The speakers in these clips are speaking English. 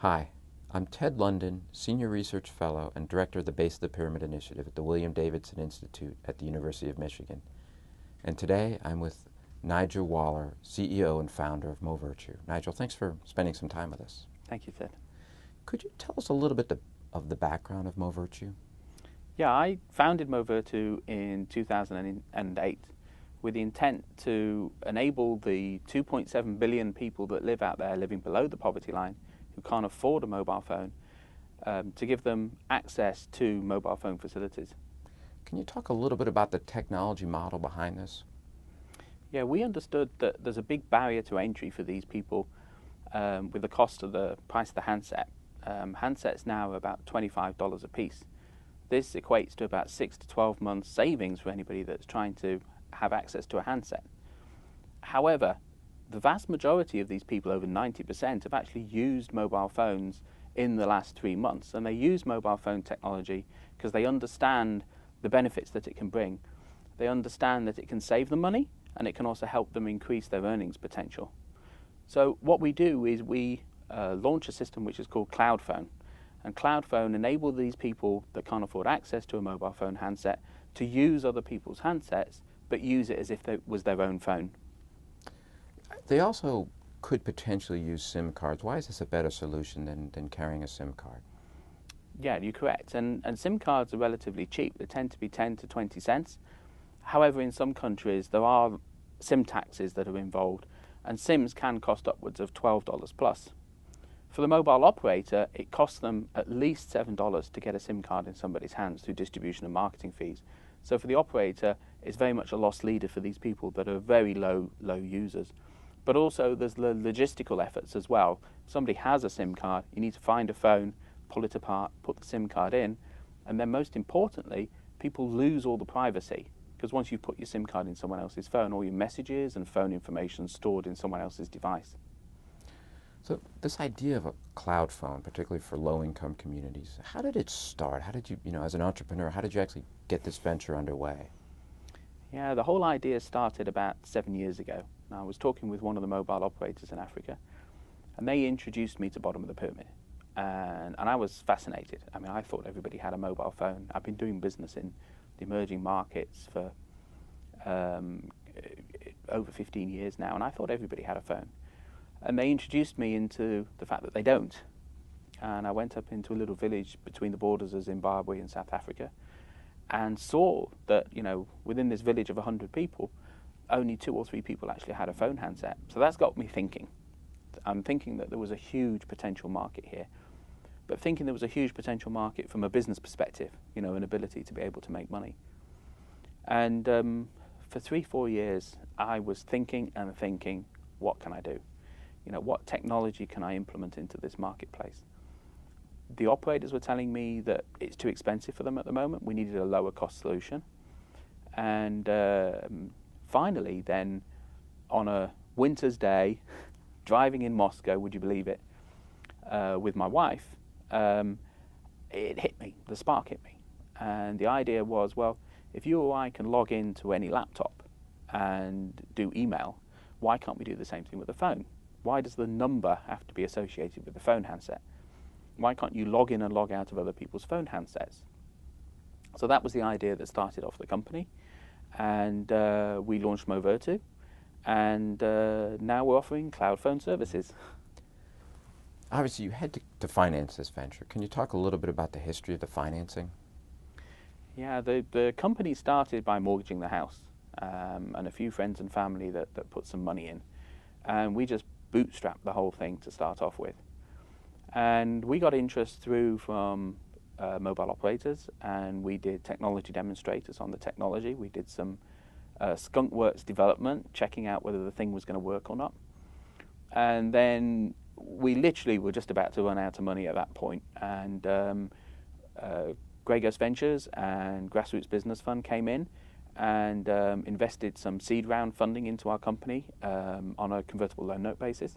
Hi, I'm Ted London, Senior Research Fellow and Director of the Base of the Pyramid Initiative at the William Davidson Institute at the University of Michigan. And today I'm with Nigel Waller, CEO and founder of Movirtu. Nigel, thanks for spending some time with us. Thank you, Ted. Could you tell us a little bit of the background of Movirtu? Yeah, I founded Movirtu in 2008 with the intent to enable the 2.7 billion people that live out there living below the poverty line who can't afford a mobile phone, to give them access to mobile phone facilities. Can you talk a little bit about the technology model behind this? Yeah, we understood that there's a big barrier to entry for these people with the cost of the price of the handset. Handsets now are about $25 a piece. This equates to about 6 to 12 months savings for anybody that's trying to have access to a handset. However, the vast majority of these people, over 90%, have actually used mobile phones in the last 3 months. And they use mobile phone technology because they understand the benefits that it can bring. They understand that it can save them money and it can also help them increase their earnings potential. So what we do is we launch a system which is called Cloud Phone. And Cloud Phone enables these people that can't afford access to a mobile phone handset to use other people's handsets, but use it as if it was their own phone. They also could potentially use SIM cards. Why is this a better solution than carrying a SIM card? Yeah, you're correct. And SIM cards are relatively cheap. They tend to be 10 to 20 cents. However, in some countries, there are SIM taxes that are involved, and SIMs can cost upwards of $12 plus. For the mobile operator, it costs them at least $7 to get a SIM card in somebody's hands through distribution and marketing fees. So for the operator, it's very much a loss leader for these people that are very low users. But also there's the logistical efforts as well. If somebody has a SIM card, you need to find a phone, pull it apart, put the SIM card in, and then most importantly, people lose all the privacy. Because once you put your SIM card in someone else's phone, all your messages and phone information is stored in someone else's device. So this idea of a cloud phone, particularly for low-income communities, how did it start? How did you, as an entrepreneur, how did you actually get this venture underway? Yeah, the whole idea started about 7 years ago. I was talking with one of the mobile operators in Africa, and they introduced me to bottom of the pyramid. And I was fascinated. I mean, I thought everybody had a mobile phone. I've been doing business in the emerging markets for over 15 years now, and I thought everybody had a phone. And they introduced me into the fact that they don't. And I went up into a little village between the borders of Zimbabwe and South Africa and saw that, within this village of 100 people, only 2 or 3 people actually had a phone handset. So that's got me thinking. I'm thinking that there was a huge potential market here. But thinking there was a huge potential market from a business perspective, an ability to be able to make money. And for 3-4 years, I was thinking and thinking, what can I do? What technology can I implement into this marketplace? The operators were telling me that it's too expensive for them at the moment. We needed a lower cost solution. And finally, then, on a winter's day, driving in Moscow, would you believe it, with my wife, it hit me, the spark hit me. And the idea was, well, if you or I can log into any laptop and do email, why can't we do the same thing with the phone? Why does the number have to be associated with the phone handset? Why can't you log in and log out of other people's phone handsets? So that was the idea that started off the company. And we launched Movirtu. And now we're offering cloud phone services. Obviously, you had to finance this venture. Can you talk a little bit about the history of the financing? Yeah, the company started by mortgaging the house and a few friends and family that put some money in. And we just bootstrapped the whole thing to start off with. And we got interest through from mobile operators, and we did technology demonstrators on the technology. We did some skunkworks development, checking out whether the thing was going to work or not. And then we literally were just about to run out of money at that point. And Grey Ghost Ventures and Grassroots Business Fund came in and invested some seed round funding into our company on a convertible loan note basis.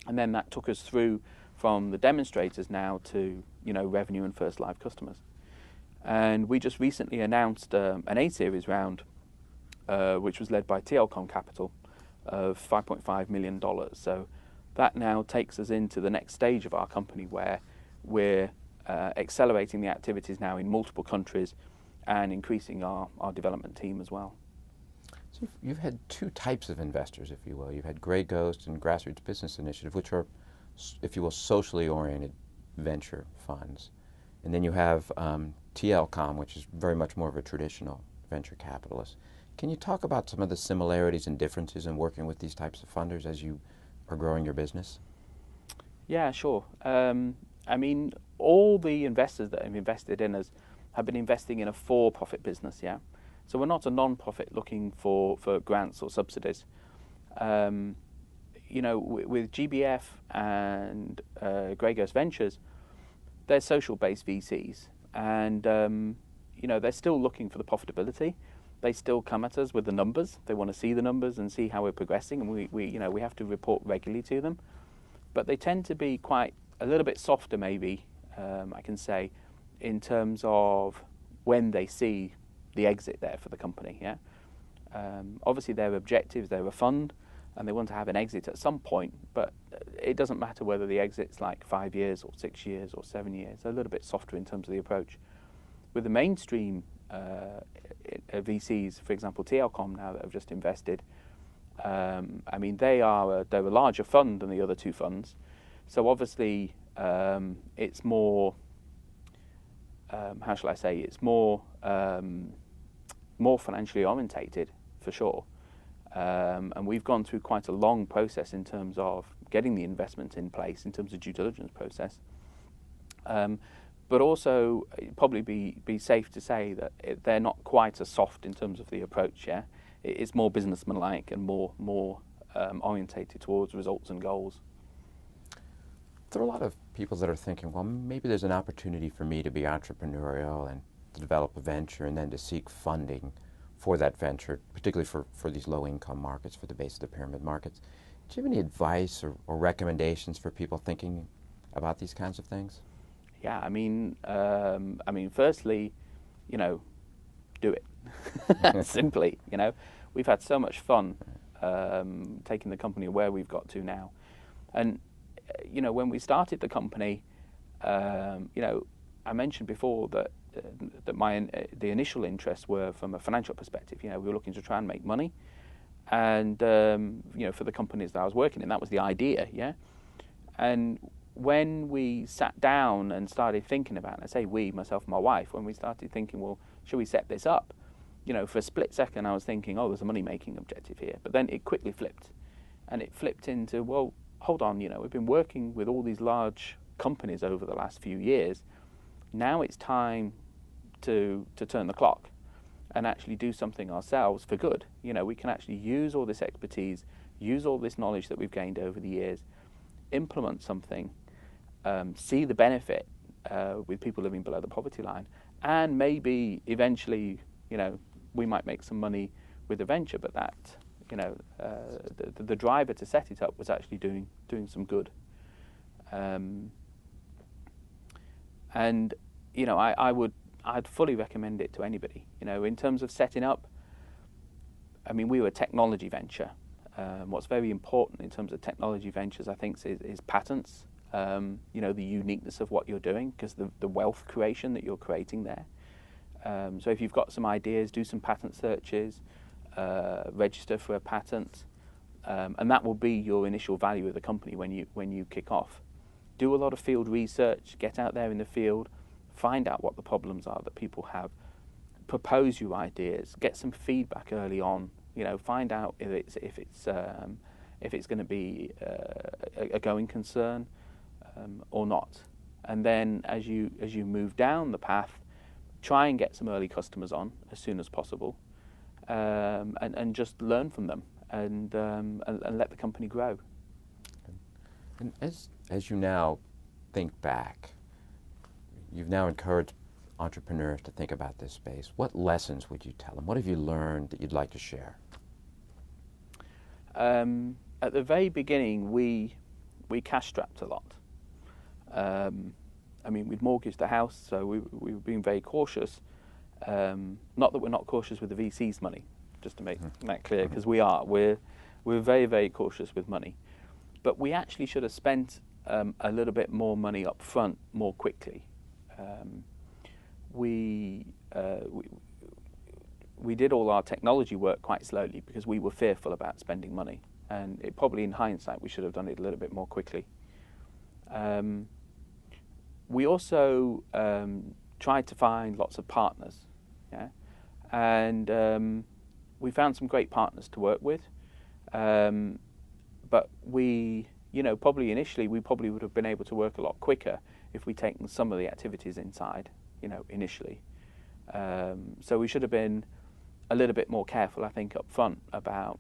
And then that took us through from the demonstrators now to, revenue and first live customers. And we just recently announced an A-series round, which was led by TLCom Capital, of $5.5 million. So that now takes us into the next stage of our company, where we're accelerating the activities now in multiple countries and increasing our development team as well. So you've had two types of investors, if you will. You've had Grey Ghost and Grassroots Business Initiative, which are, if you will, socially oriented venture funds. And then you have TLCom, which is very much more of a traditional venture capitalist. Can you talk about some of the similarities and differences in working with these types of funders as you are growing your business? Yeah, sure. I mean, all the investors that have invested in us have been investing in a for-profit business, yeah? So we're not a non-profit looking for grants or subsidies. You know, with GBF and Grey Ghost Ventures, they're social-based VCs, and you know, they're still looking for the profitability. They still come at us with the numbers. They want to see the numbers and see how we're progressing, and we have to report regularly to them. But they tend to be quite a little bit softer, maybe I can say, in terms of when they see the exit there for the company. Yeah, obviously their objectives, they're a fund, and they want to have an exit at some point. But it doesn't matter whether the exit's like 5 years or 6 years or 7 years. They're a little bit softer in terms of the approach. With the mainstream VCs, for example, TLCom now that have just invested, I mean, they're a larger fund than the other two funds. So obviously, it's more, how shall I say, it's more financially orientated, for sure. And we've gone through quite a long process in terms of getting the investment in place, in terms of due diligence process. But also, it'd probably be safe to say that they're not quite as soft in terms of the approach, yeah? It's more businessman-like and more orientated towards results and goals. There are a lot of people that are thinking, well, maybe there's an opportunity for me to be entrepreneurial and to develop a venture and then to seek funding for that venture, particularly for these low-income markets, for the base of the pyramid markets. Do you have any advice or recommendations for people thinking about these kinds of things? Yeah, I mean, firstly, you know, do it. Simply, you know. We've had so much fun taking the company where we've got to now. And, you know, when we started the company, you know, I mentioned before that the initial interests were from a financial perspective. You know, we were looking to try and make money. And, you know, for the companies that I was working in, that was the idea, yeah? And when we sat down and started thinking about it, I say we, myself and my wife, when we started thinking, well, should we set this up? You know, for a split second I was thinking, oh, there's a money-making objective here. But then it quickly flipped. And it flipped into, well, hold on, you know, we've been working with all these large companies over the last few years. Now it's time to turn the clock and actually do something ourselves for good. You know, we can actually use all this expertise, use all this knowledge that we've gained over the years, implement something, see the benefit with people living below the poverty line, and maybe eventually, you know, we might make some money with the venture. But that, you know, the driver to set it up was actually doing some good. And you know, I'd fully recommend it to anybody. You know, in terms of setting up, I mean, we were a technology venture. What's very important in terms of technology ventures, I think, is patents. You know, the uniqueness of what you're doing, because the wealth creation that you're creating there. So if you've got some ideas, do some patent searches, register for a patent, and that will be your initial value of the company when you kick off. Do a lot of field research, get out there in the field, find out what the problems are that people have, propose your ideas, get some feedback early on. You know, find out if it's going to be a going concern or not, and then as you move down the path, try and get some early customers on as soon as possible, and just learn from them and let the company grow. And as you now think back, you've now encouraged entrepreneurs to think about this space. What lessons would you tell them? What have you learned that you'd like to share? At the very beginning, we cash-strapped a lot. I mean, we'd mortgaged the house, so we were being very cautious. Not that we're not cautious with the VC's money, just to make that clear, because we are. We're very, very cautious with money. but we actually should have spent a little bit more money up front more quickly. We did all our technology work quite slowly because we were fearful about spending money, and it probably in hindsight we should have done it a little bit more quickly. We also tried to find lots of partners, yeah? And we found some great partners to work with, but we, probably initially we probably would have been able to work a lot quicker if we'd taken some of the activities inside, initially. So we should have been a little bit more careful, I think, up front about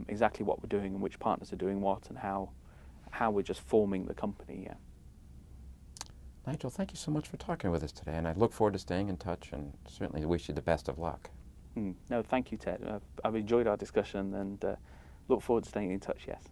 exactly what we're doing and which partners are doing what and how we're just forming the company. Yeah. Nigel, thank you so much for talking with us today, and I look forward to staying in touch and certainly wish you the best of luck. No, thank you, Ted. I've enjoyed our discussion and look forward to staying in touch, yes.